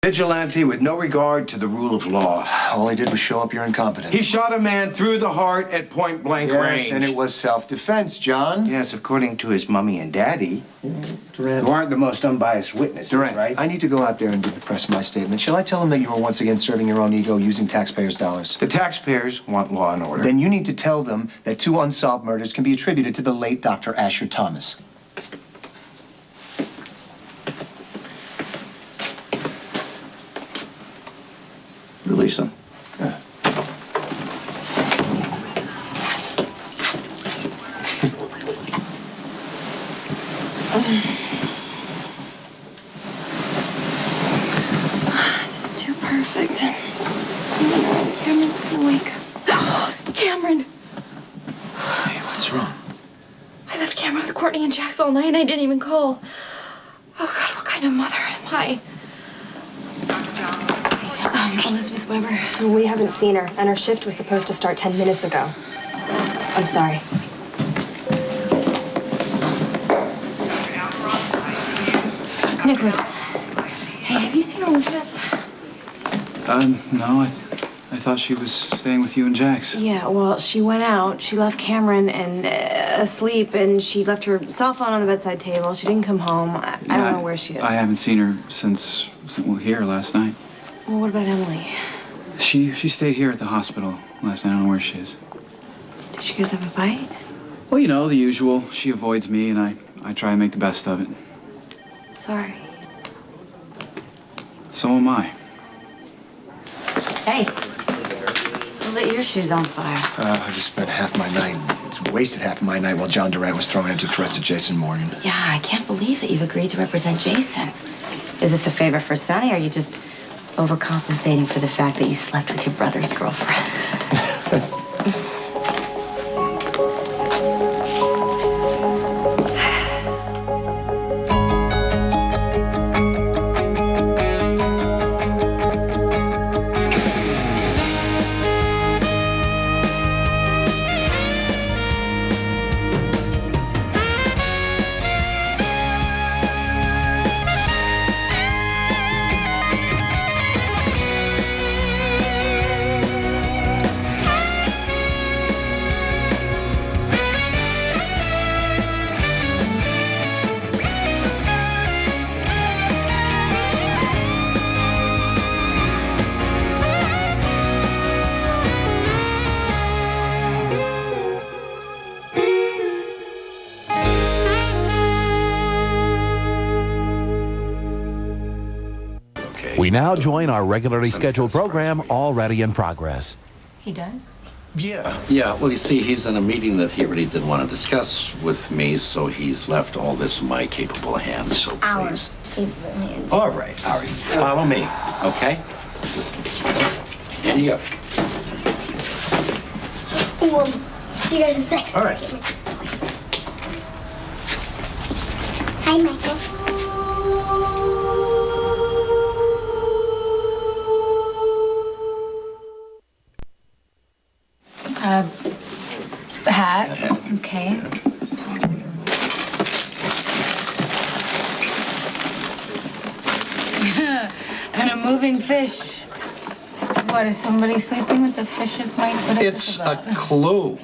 Vigilante with no regard to the rule of law. All he did was show up your incompetence. He shot a man through the heart at point-blank range. Yes, and it was self-defense, John. Yes, according to his mummy and daddy. Durant. You aren't the most unbiased witnesses, Durant, right? I need to go out there and give the press my statement. Shall I tell them that you are once again serving your own ego using taxpayers' dollars? The taxpayers want law and order. Then you need to tell them that 2 unsolved murders can be attributed to the late Dr. Asher Thomas. Release them. Yeah. This is too perfect. Cameron's gonna wake up. Cameron! Hey, what's wrong? I left Cameron with Courtney and Jax all night and I didn't even call. Oh God, what kind of mother am I? Elizabeth Weber. We haven't seen her, and her shift was supposed to start 10 minutes ago. I'm sorry. Nicholas. Hey, have you seen Elizabeth? No, I thought she was staying with you and Jax. Yeah, well, she went out. She left Cameron and asleep, and she left her cell phone on the bedside table. She didn't come home. I don't know where she is. I haven't seen her since we were here last night. Well, what about Emily? She stayed here at the hospital last night. I don't know where she is. Did you guys have a fight? Well, you know, the usual. She avoids me, and I try and make the best of it. Sorry. So am I. Hey, who lit your shoes on fire? I just spent half my night, wasted half of my night while John Durant was throwing empty threats at Jason Morgan. Yeah, I can't believe that you've agreed to represent Jason. Is this a favor for Sonny, or are you just overcompensating for the fact that you slept with your brother's girlfriend? That's... We now join our regularly scheduled program, Already in Progress. He does? Yeah, well, you see, he's in a meeting that he really didn't want to discuss with me, so he's left all this in my capable hands, so please. Capable hands. All right, follow me, okay? Just, here you go. Well, see you guys in a second. All right. Hi, Michael. Hat. Okay. And a moving fish. What, is somebody sleeping with the fish's mate? What is It's this a about? clue,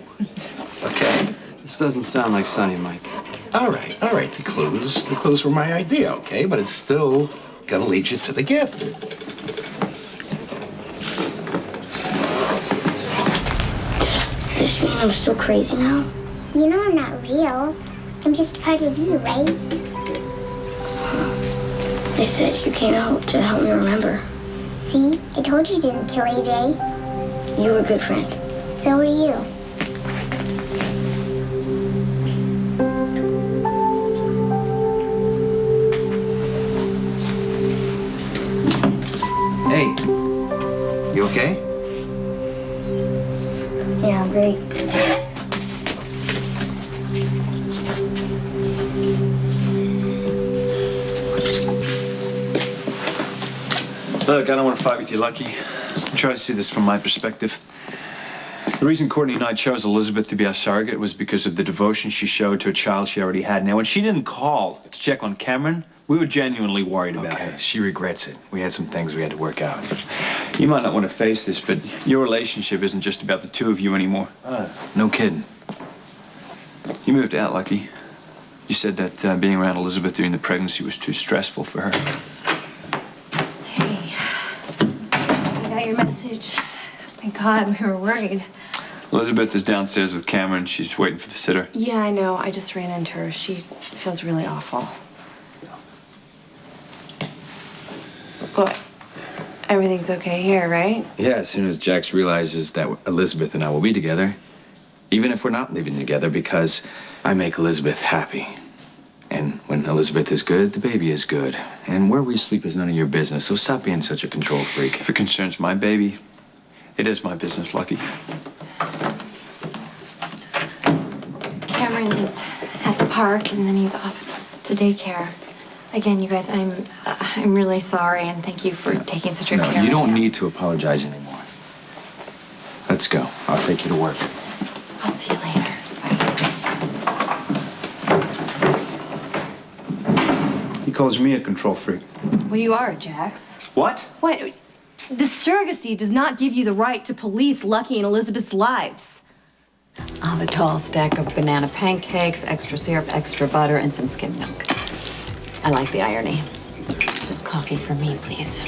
okay? This doesn't sound like Sonny, Mike. All right, the clues were my idea, okay? But it's still gonna lead you to the gift. Does this mean I'm so crazy now? You know I'm not real. I'm just part of you, right? They said you came out to help me remember. See? I told you didn't kill AJ. You were a good friend. So were you. Hey, you okay? Yeah, I'm great. Look, I don't want to fight with you, Lucky. Try to see this from my perspective. The reason Courtney and I chose Elizabeth to be our surrogate was because of the devotion she showed to a child she already had. Now, when she didn't call to check on Cameron, We were genuinely worried about Okay, her. she regrets it. We had some things we had to work out. You might not want to face this, but your relationship isn't just about the two of you anymore. No kidding. You moved out, Lucky. You said that being around Elizabeth during the pregnancy was too stressful for her. Hey, I got your message. Thank God, we were worried. Elizabeth is downstairs with Cameron. She's waiting for the sitter. Yeah, I know. I just ran into her. She feels really awful. What? Everything's okay here, right? Yeah, as soon as Jax realizes that Elizabeth and I will be together, even if we're not living together, because I make Elizabeth happy. And when Elizabeth is good, the baby is good. And where we sleep is none of your business, so stop being such a control freak. If it concerns my baby, it is my business, Lucky. Cameron is at the park and then he's off to daycare. Again, you guys, I'm really sorry and thank you for taking such good care of No, me. you don't need to apologize anymore. Let's go. I'll take you to work. I'll see you later. He calls me a control freak. Well, you are, Jax. What? What? The surrogacy does not give you the right to police Lucky and Elizabeth's lives. I'll have a tall stack of banana pancakes, extra syrup, extra butter, and some skim milk. I like the irony. Just coffee for me, please.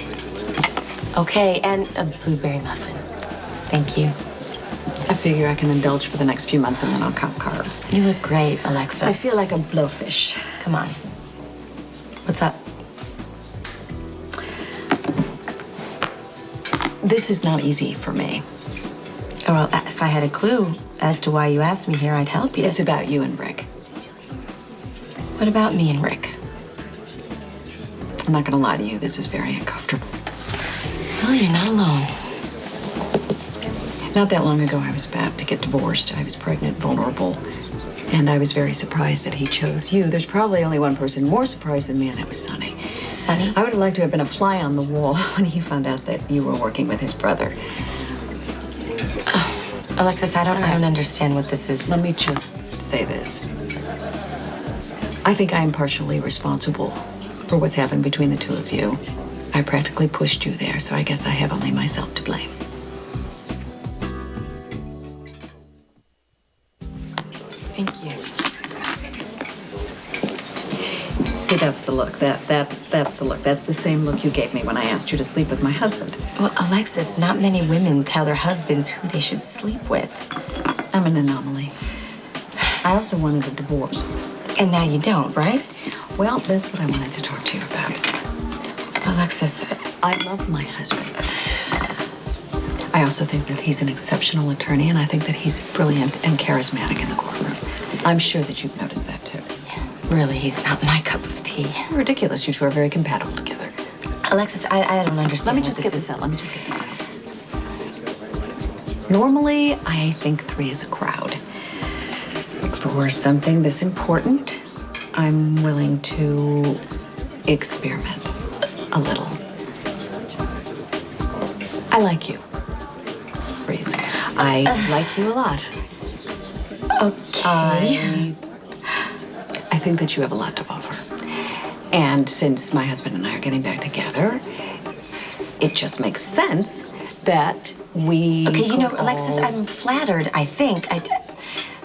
Okay, and a blueberry muffin. Thank you. I figure I can indulge for the next few months and then I'll count carbs. You look great, Alexis. I feel like a blowfish. Come on. What's up? This is not easy for me. Well, if I had a clue as to why you asked me here, I'd help you. It's about you and Rick. What about me and Rick? I'm not gonna lie to you, this is very uncomfortable. Well, you're not alone. Not that long ago, I was about to get divorced. I was pregnant, vulnerable, and I was very surprised that he chose you. There's probably only one person more surprised than me, and that was Sonny. Sonny? I would have liked to have been a fly on the wall when he found out that you were working with his brother. Alexis, I don't understand what this is. Let me just say this. I think I am partially responsible for what's happened between the two of you. I practically pushed you there, so I guess I have only myself to blame. Thank you. See, that's the look. That's the look. That's the same look you gave me when I asked you to sleep with my husband. Well, Alexis, not many women tell their husbands who they should sleep with. I'm an anomaly. I also wanted a divorce. And now you don't, right? Well, that's what I wanted to talk to you about. Alexis, I love my husband. I also think that he's an exceptional attorney, and I think that he's brilliant and charismatic in the courtroom. I'm sure that you've noticed that, too. Really, he's not my cup of tea. Ridiculous. You two are very compatible together. Alexis, I don't understand. Let me just get this out. Let me just get this out. Normally, I think 3 is a crowd. For something this important, I'm willing to experiment a little. I like you, Reese. I like you a lot. Okay. I think that you have a lot to offer. And since my husband and I are getting back together, it just makes sense that we... Okay, you know, could Alexis, all- I'm flattered, I think.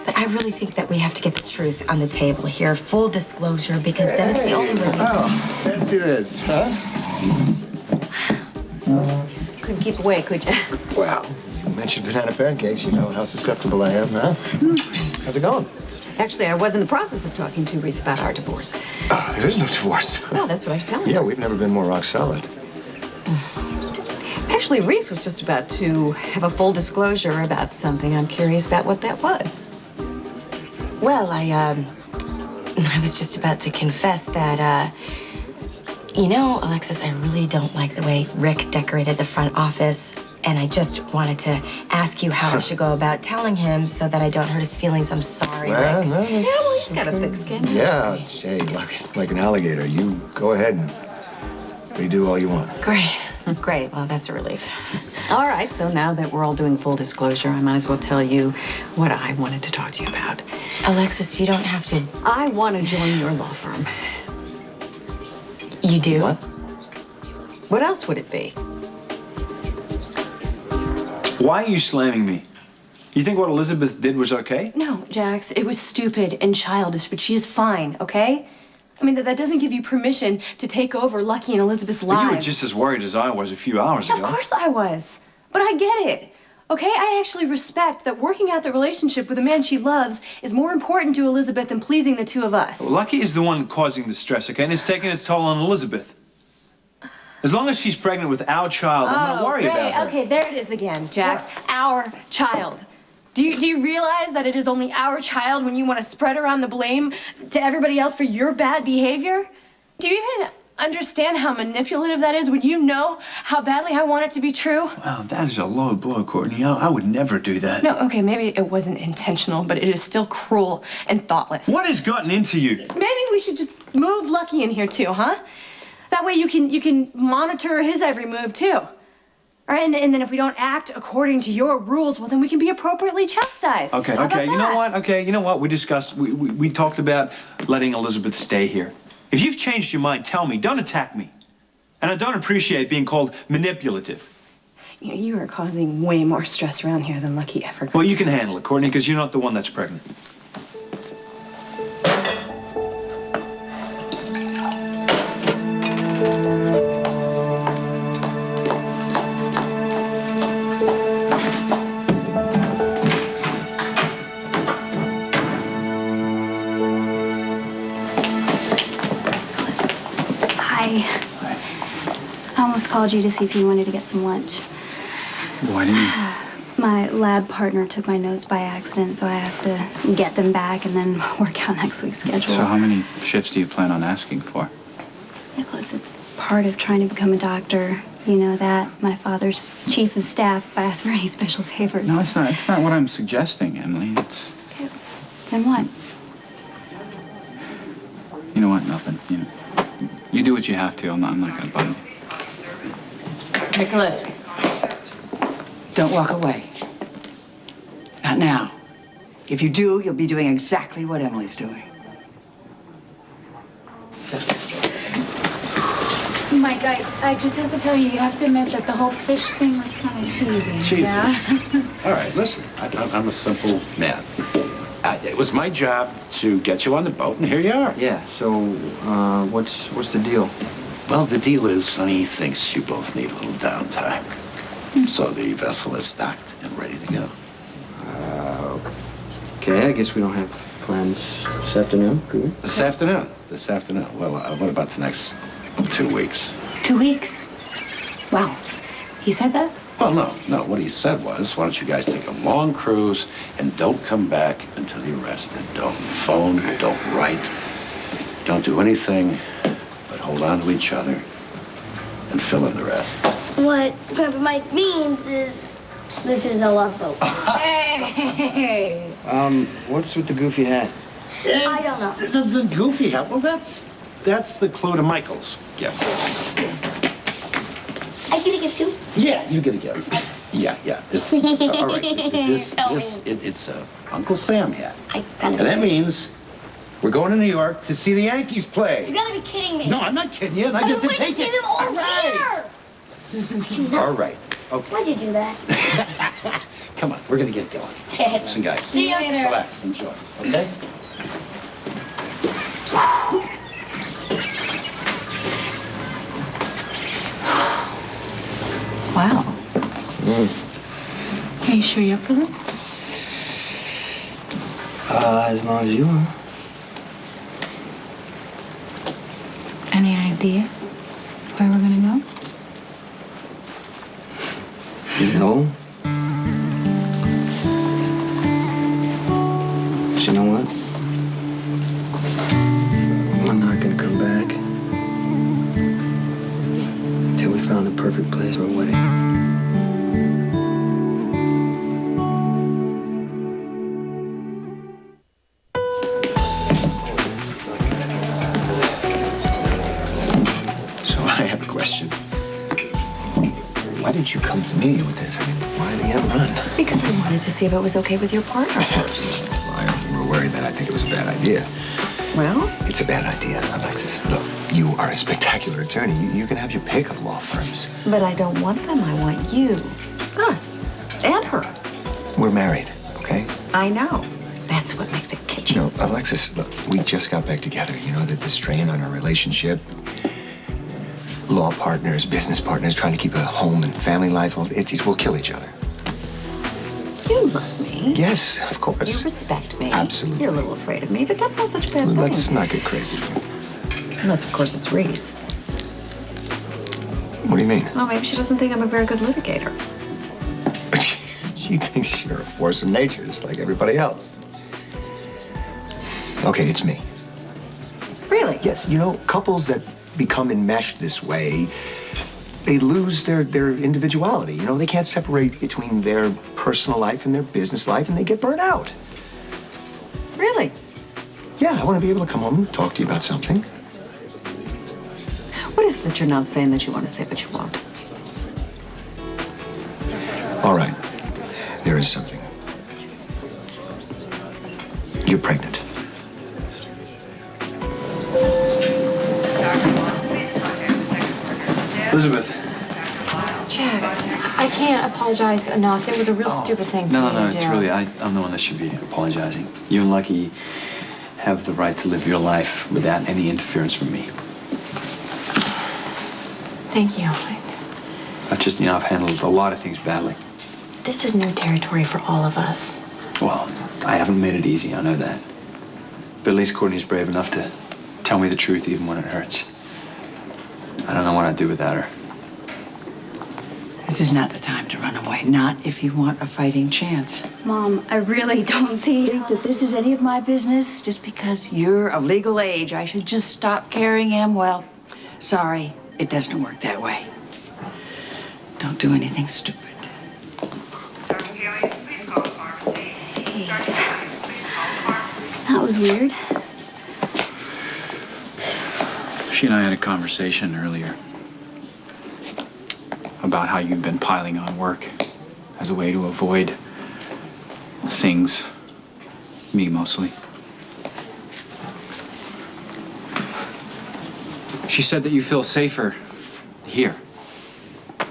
But I really think that we have to get the truth on the table here. Full disclosure, because then it's the only way we Oh, fancy this, huh? Couldn't keep away, could you? Well, you mentioned banana pancakes. You know how susceptible I am, huh? How's it going? Actually, I was in the process of talking to Reese about our divorce. Oh, there is no divorce. No, that's what I was telling you. Yeah, we've never been more rock solid. Actually, Reese was just about to have a full disclosure about something. I'm curious about what that was. Well, I was just about to confess that, you know, Alexis, I really don't like the way Rick decorated the front office, and I just wanted to ask you how I should go about telling him so that I don't hurt his feelings. I'm sorry, Well, Rick. no, Yeah, well, he's got a thick skin. Yeah, hey, like an alligator. You go ahead and redo all you want. Great. Great. Well, that's a relief. All right, so now that we're all doing full disclosure, I might as well tell you what I wanted to talk to you about. Alexis, you don't have to. I want to join your law firm. You do? What? What else would it be? Why are you slamming me? You think what Elizabeth did was okay? No, Jax, it was stupid and childish, but she is fine, okay? I mean, that doesn't give you permission to take over Lucky and Elizabeth's But lives. you were just as worried as I was a few hours ago. Of course I was. But I get it. Okay, I actually respect that working out the relationship with a man she loves is more important to Elizabeth than pleasing the two of us. Lucky is the one causing the stress, okay? And it's taking its toll on Elizabeth. As long as she's pregnant with our child, I'm not worried about her. Okay, there it is again, Jax. Our child. Do you realize that it is only our child when you want to spread around the blame to everybody else for your bad behavior? Do you even understand how manipulative that is when you know how badly I want it to be true? Wow, that is a low blow, Courtney. I would never do that. No, okay, maybe it wasn't intentional, but it is still cruel and thoughtless. What has gotten into you? Maybe we should just move Lucky in here too, huh? That way you can monitor his every move too. All right, and then if we don't act according to your rules, well, then we can be appropriately chastised. Okay, How about okay. You know that? what? Okay, you know what? We discussed, we talked about letting Elizabeth stay here. If you've changed your mind, tell me. Don't attack me. And I don't appreciate being called manipulative. You know, you are causing way more stress around here than Lucky ever could. Well, you can handle it, Courtney, because you're not the one that's pregnant. I almost called you to see if you wanted to get some lunch. Why didn't you? My lab partner took my notes by accident, so I have to get them back and then work out next week's schedule. So how many shifts do you plan on asking for? Nicholas, it's part of trying to become a doctor. You know that. My father's chief of staff if I ask for any special favors. No, it's not. It's not what I'm suggesting, Emily. It's. Okay. Then what? You know what? Nothing. You do what you have to. I'm not gonna bite you. Nicholas, don't walk away. Not now. If you do, you'll be doing exactly what Emily's doing. Mike, I just have to tell you, you have to admit that the whole fish thing was kind of cheesy. Cheesy. Yeah? All right, listen, I'm a simple man. It was my job to get you on the boat, and here you are. Yeah, so, what's the deal? Well, the deal is Sonny thinks you both need a little downtime. So the vessel is stocked and ready to go. Okay, I guess we don't have plans this afternoon, do we? This afternoon. Well, what about the next 2 weeks? 2 weeks? Wow. He said that? Well, no. What he said was, why don't you guys take a long cruise and don't come back until you're rested. Don't phone, don't write, don't do anything but hold on to each other and fill in the rest. What Grandpa Mike means is this is a love boat. Hey! What's with the goofy hat? I don't know. The goofy hat, well, that's the clue to Michael's gift. I get a gift too? Yeah, you get a gift. Nice. Yeah. All right. It's Uncle Sam hat. And that means we're going to New York to see the Yankees play. You gotta be kidding me. No, I'm not kidding you. And I I've get to been waiting take to see them all it. All right. Okay. Why'd you do that? Come on, we're gonna get going. Listen, guys. See you later. Relax, enjoy. Okay? Wow. Are you sure you're up for this? As long as you are. Any idea where we're gonna go? No. But you know what? I'm not gonna come back until we found the perfect place for a wedding. So I have a question. Why did you come to me with this? I mean, why the end run? Because I wanted to see if it was okay with your partner first. You were worried that I think it was a bad idea. Well? It's a bad idea, Alexis. Look, You are a spectacular attorney. You can have your pick of law firms. But I don't want them. I want you. Us. And her. We're married, okay? I know. That's what makes it kitschy. You know, Alexis, look, we just got back together. You know, that the strain on our relationship, law partners, business partners, trying to keep a home and family life, we'll kill each other. You love me. Yes, of course. You respect me. Absolutely. You're a little afraid of me, but that's not such a bad thing. Let's not get crazy. Unless, of course, it's Reese. What do you mean? Well, maybe she doesn't think I'm a very good litigator. She thinks you're a force of nature, just like everybody else. Okay, it's me. Really? Yes, you know, couples that become enmeshed this way, they lose their individuality. You know, they can't separate between their personal life and their business life, and they get burnt out. Really? Yeah, I want to be able to come home and talk to you about something. What is it that you're not saying that you want to say but you won't? All right, there is something. You're pregnant. Elizabeth. Jax, I can't apologize enough. It was a real stupid thing for me to do. No, it's really, I'm the one that should be apologizing. You and Lucky have the right to live your life without any interference from me. Thank you. I've handled a lot of things badly. This is new territory for all of us. Well, I haven't made it easy, I know that. But at least Courtney's brave enough to tell me the truth even when it hurts. I don't know what I'd do without her. This is not the time to run away. Not if you want a fighting chance. Mom, I really don't see Think that this is any of my business? Just because you're of legal age, I should just stop carrying him? Well, sorry, it doesn't work that way. Don't do anything stupid. Hey, that was weird. She and I had a conversation earlier about how you've been piling on work as a way to avoid things, me mostly. She said that you feel safer here,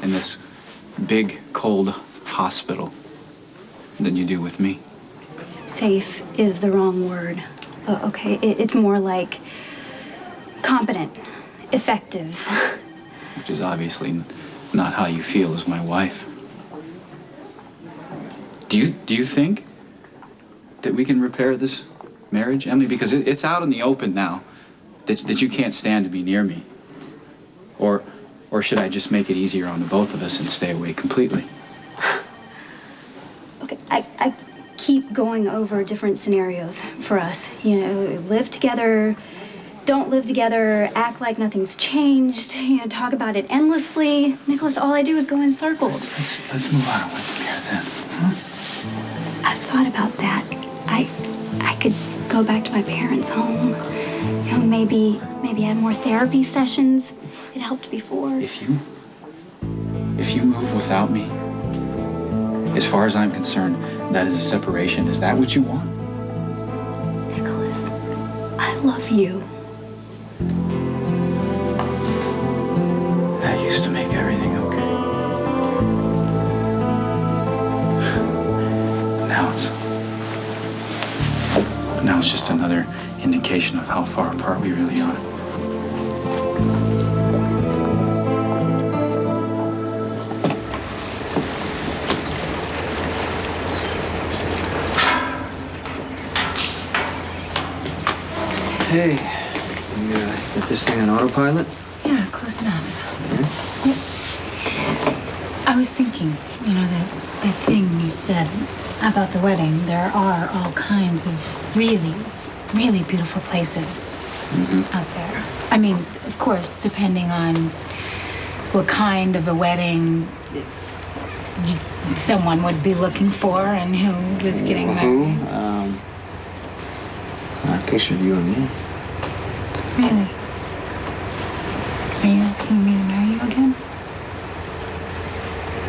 in this big, cold hospital, than you do with me. Safe is the wrong word. Okay, it's more like competent, effective. Which is obviously not how you feel as my wife. Do you think that we can repair this marriage, Emily? Because it's out in the open now that you can't stand to be near me. Or should I just make it easier on the both of us and stay away completely? Okay, I keep going over different scenarios for us. You know, live together, don't live together, act like nothing's changed, you know, talk about it endlessly. Nicholas, all I do is go in circles. Let's move on away from here then. I've thought about that. I could go back to my parents' home. You know, maybe have more therapy sessions. It helped before. If you move without me, as far as I'm concerned, that is a separation. Is that what you want? Nicholas, I love you. That used to make everything okay. Now it's just another indication of how far apart we really are. Hey, you got this thing on autopilot? Yeah, close enough. I was thinking, you know, that thing you said about the wedding. There are all kinds of really, really beautiful places out there. I mean, of course, depending on what kind of a wedding someone would be looking for and who was getting married. I pictured you and me. Really? Are you asking me to marry you again?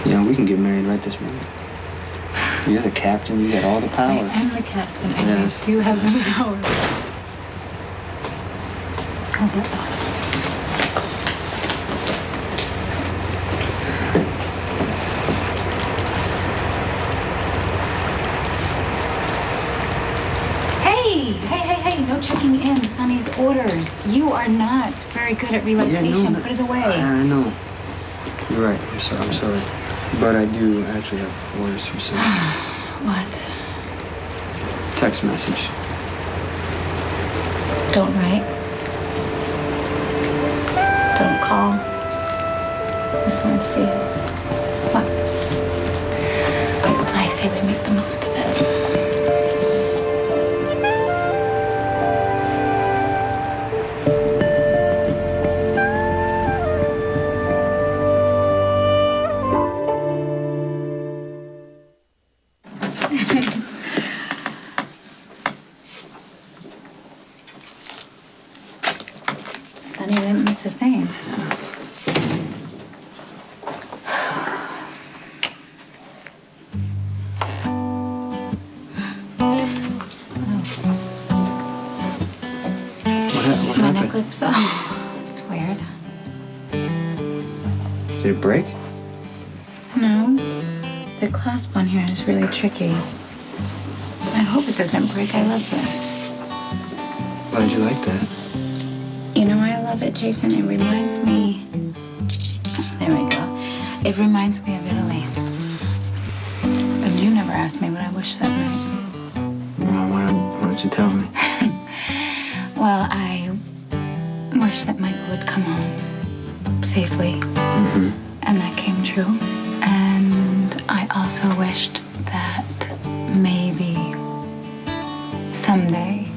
Yeah, we can get married right this minute. You're the captain. You got all the power. I am the captain. Yes. I do have the power. Hold that thought. Sonny's orders. You are not very good at relaxation. Yeah, no, Put it away. I know. You're right. I'm sorry. But I do actually have orders for Sonny. What? Text message. Don't write. Don't call. This one's for you. What? I say we make the most of it. Sonny didn't miss a thing. What My happened? necklace fell. It's weird. Did it break? No. The clasp on here is really tricky. I hope it doesn't break. I love this. Glad you like that. You know why I love it, Jason? It reminds me... There we go. It reminds me of Italy. But you never asked me what I wished that night. Well, why don't you tell me? Well, I wish that Michael would come home safely. Mm-hmm. And that came true. And I also wished that maybe someday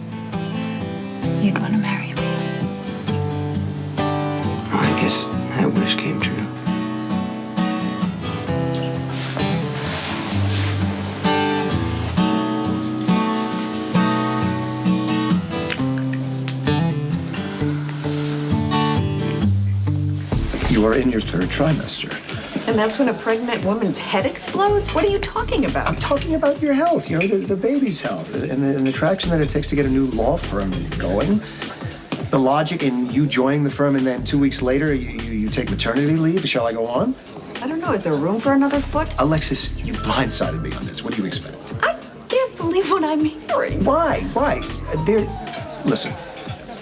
you'd want to marry me. Well, I guess that wish came true. You are in your third trimester. And that's when a pregnant woman's head explodes? What are you talking about? I'm talking about your health, you know, the baby's health, and the traction that it takes to get a new law firm going. The logic in you joining the firm and then 2 weeks later you take maternity leave. Shall I go on? I don't know. Is there room for another foot? Alexis, you've blindsided me on this. What do you expect? I can't believe what I'm hearing. Why? Listen,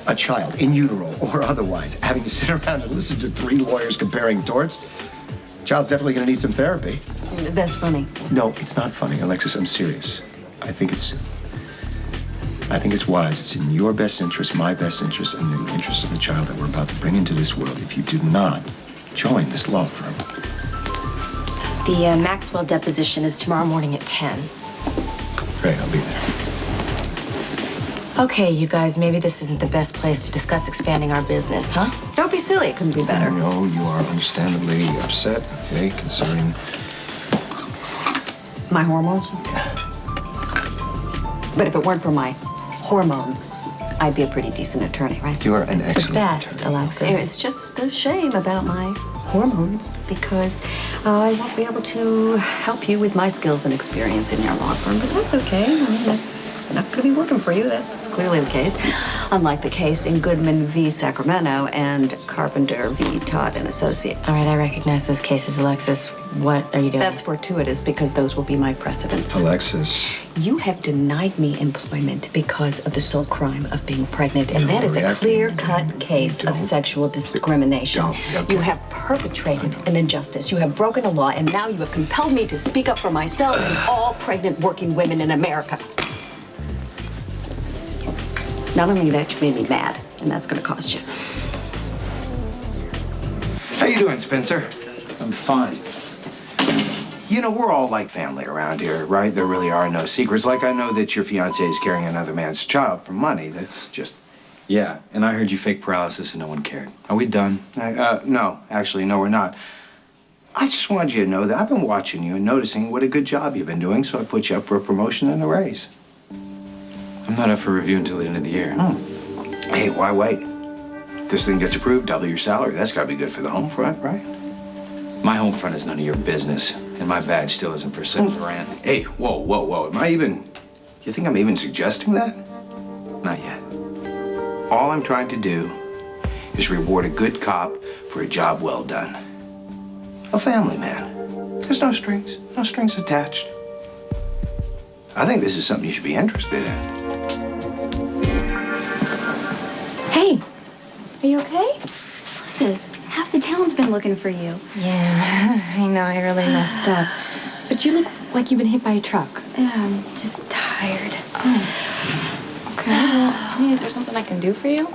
a child, in utero or otherwise, having to sit around and listen to 3 lawyers comparing torts, child's definitely going to need some therapy. That's funny. No, it's not funny, Alexis. I'm serious. I think it's wise. It's in your best interest, my best interest, and the interest of the child that we're about to bring into this world if you do not join this law firm. The Maxwell deposition is tomorrow morning at 10. Great, I'll be there. Okay, you guys, maybe this isn't the best place to discuss expanding our business, huh? Don't be silly. It couldn't be better. No, you are understandably upset, okay, concerning... My hormones? Yeah. But if it weren't for my hormones, I'd be a pretty decent attorney, right? You're an excellent The best, attorney. Alexis. It's just a shame about my hormones because I won't be able to help you with my skills and experience in your law firm, but that's okay. I mean, that's not going to be working for you. That's clearly the case. Unlike the case in Goodman v. Sacramento and Carpenter v. Todd and Associates. All right, I recognize those cases, Alexis. What are you doing? That's fortuitous because those will be my precedents. Alexis. You have denied me employment because of the sole crime of being pregnant, and that is a clear-cut case of sexual discrimination. You have perpetrated an injustice. You have broken a law, and now you have compelled me to speak up for myself and all pregnant working women in America. Not only that, you made me mad, and that's going to cost you. How you doing, Spencer? I'm fine. You know, we're all like family around here, right? There really are no secrets. Like I know that your fiance is carrying another man's child for money. That's just... Yeah, and I heard you fake paralysis and no one cared. Are we done? No, actually, no, we're not. I just wanted you to know that I've been watching you and noticing what a good job you've been doing, so I put you up for a promotion and a raise. I'm not up for review until the end of the year. Hey, why wait? This thing gets approved, double your salary. That's got to be good for the home front, right? My home front is none of your business, and my badge still isn't for sale to rent. Hey, whoa. You think I'm even suggesting that? Not yet. All I'm trying to do is reward a good cop for a job well done. A family man. There's no strings attached. I think this is something you should be interested in. Are you okay? Elizabeth, half the town's been looking for you. Yeah, I know, I really messed up. But you look like you've been hit by a truck. Yeah, I'm just tired. Oh. Okay, well, I mean, is there something I can do for you?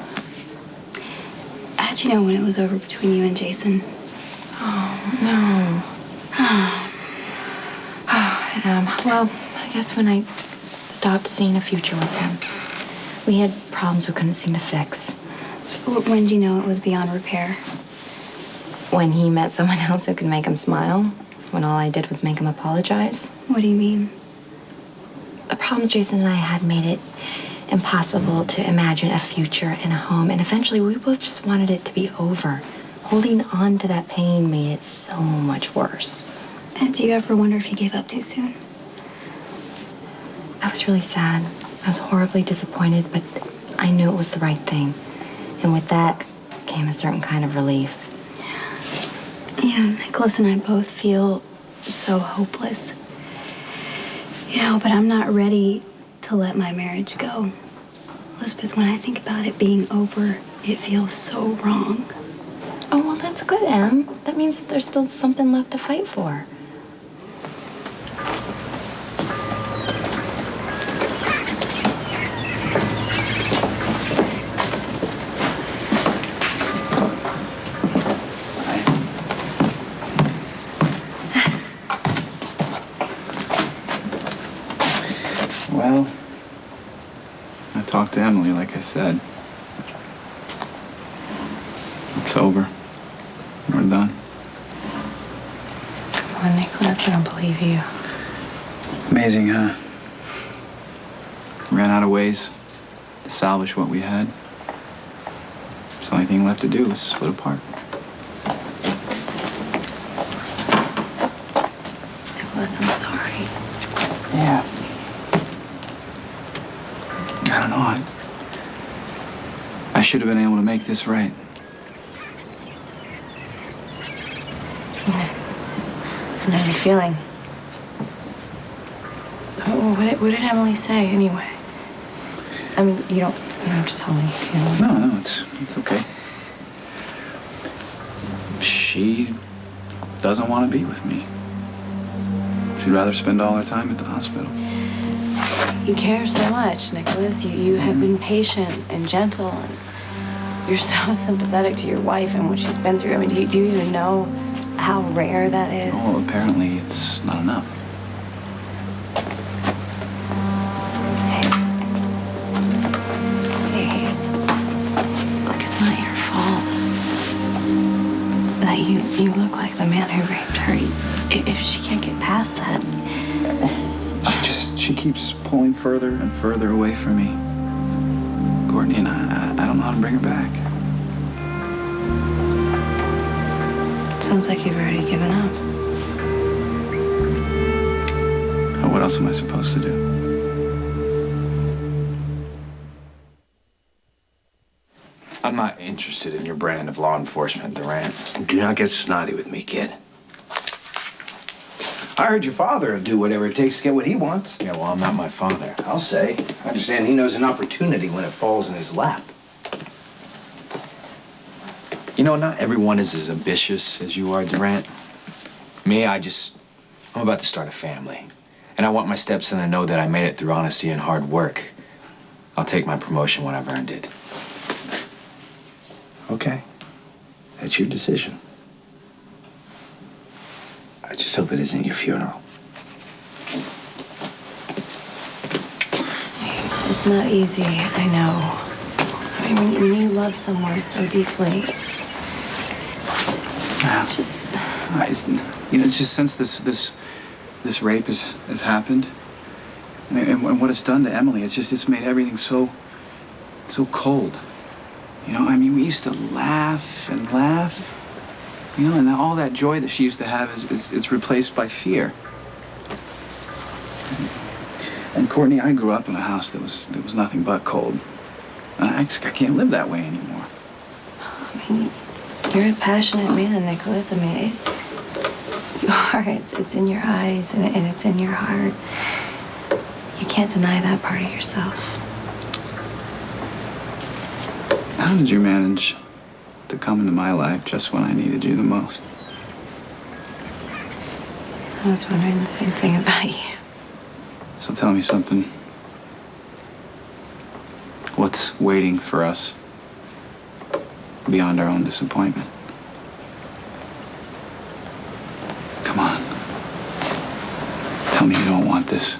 How'd you know when it was over between you and Jason? Oh, no. Well, I guess when I stopped seeing a future with him, we had problems we couldn't seem to fix. When did you know it was beyond repair? When he met someone else who could make him smile, when all I did was make him apologize. What do you mean? The problems Jason and I had made it impossible to imagine a future and a home, and eventually we both just wanted it to be over. Holding on to that pain made it so much worse. And do you ever wonder if he gave up too soon? I was really sad. I was horribly disappointed, but I knew it was the right thing. And with that came a certain kind of relief. Yeah, Nicholas and I both feel so hopeless. You know, but I'm not ready to let my marriage go. Elizabeth, when I think about it being over, it feels so wrong. Oh, well, that's good, Em. That means that there's still something left to fight for. Well, I talked to Emily, like I said. It's over. We're done. Come on, Nicholas, I don't believe you. Amazing, huh? Ran out of ways to salvage what we had. So the only thing left to do was split apart. Nicholas, I'm sorry. Yeah. I don't know. I should have been able to make this right. I know the feeling. What did Emily say, anyway? I mean, you don't have to tell me if you don't. No, it's okay. She doesn't want to be with me. She'd rather spend all her time at the hospital. You care so much, Nicholas. You have been patient and gentle, and you're so sympathetic to your wife and what she's been through. I mean, do you even know how rare that is? Oh, apparently it's not enough. Hey, it's not your fault that you look like the man who raped her. If she can't get past that. She keeps pulling further and further away from me. Courtney, and I don't know how to bring her back. Sounds like you've already given up. Oh, what else am I supposed to do? I'm not interested in your brand of law enforcement, Durant. Do not get snotty with me, kid. I heard your father will do whatever it takes to get what he wants. Yeah, well, I'm not my father. I'll say. I understand he knows an opportunity when it falls in his lap. You know, not everyone is as ambitious as you are, Durant. Me, I'm about to start a family. And I want my stepson to know that I made it through honesty and hard work. I'll take my promotion when I've earned it. Okay. That's your decision. I just hope it isn't your funeral. It's not easy, I know. I mean, when you love someone so deeply, it's just... It's just since this rape has happened, and what it's done to Emily, it's made everything so cold. You know, I mean, we used to laugh and laugh, you know, and now all that joy that she used to have is replaced by fear. And Courtney, I grew up in a house that was nothing but cold. And I can't live that way anymore. I mean, you're a passionate man, Nicholas. I mean, you are. It's in your eyes and it's in your heart. You can't deny that part of yourself. How did you manage to come into my life just when I needed you the most. I was wondering the same thing about you. So tell me something. What's waiting for us beyond our own disappointment? Come on. Tell me you don't want this,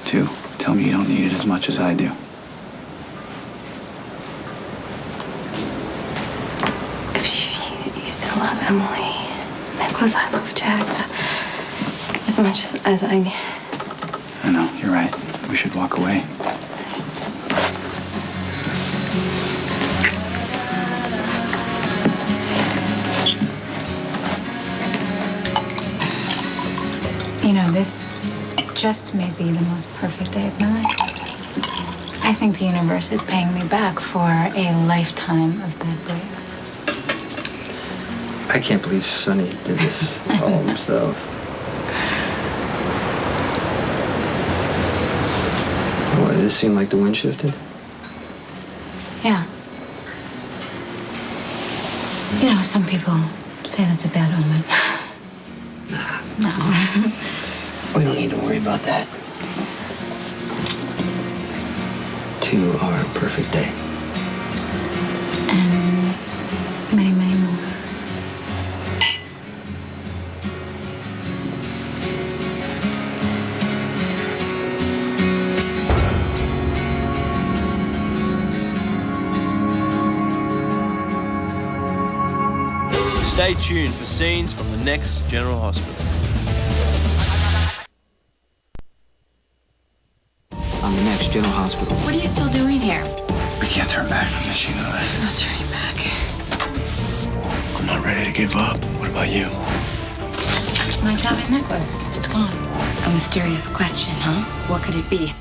too. Tell me you don't need it as much as I do. You still love Emily. Nicholas, I love Jax as much as I... I know, you're right. We should walk away. You know, this just may be the most perfect day of my life. I think the universe is paying me back for a lifetime of bad breaks. I can't believe Sonny did this all himself. What, did it seem like the wind shifted? Yeah. You know, some people say that's a bad omen. No. We don't need to worry about that. To our perfect day. And many, many more. Stay tuned for scenes from the next General Hospital. On the next General Hospital. What are you still doing here? We can't turn back from this, you know that. Not turning back. I'm not ready to give up. What about you? My diamond necklace. It's gone. A mysterious question, huh? What could it be?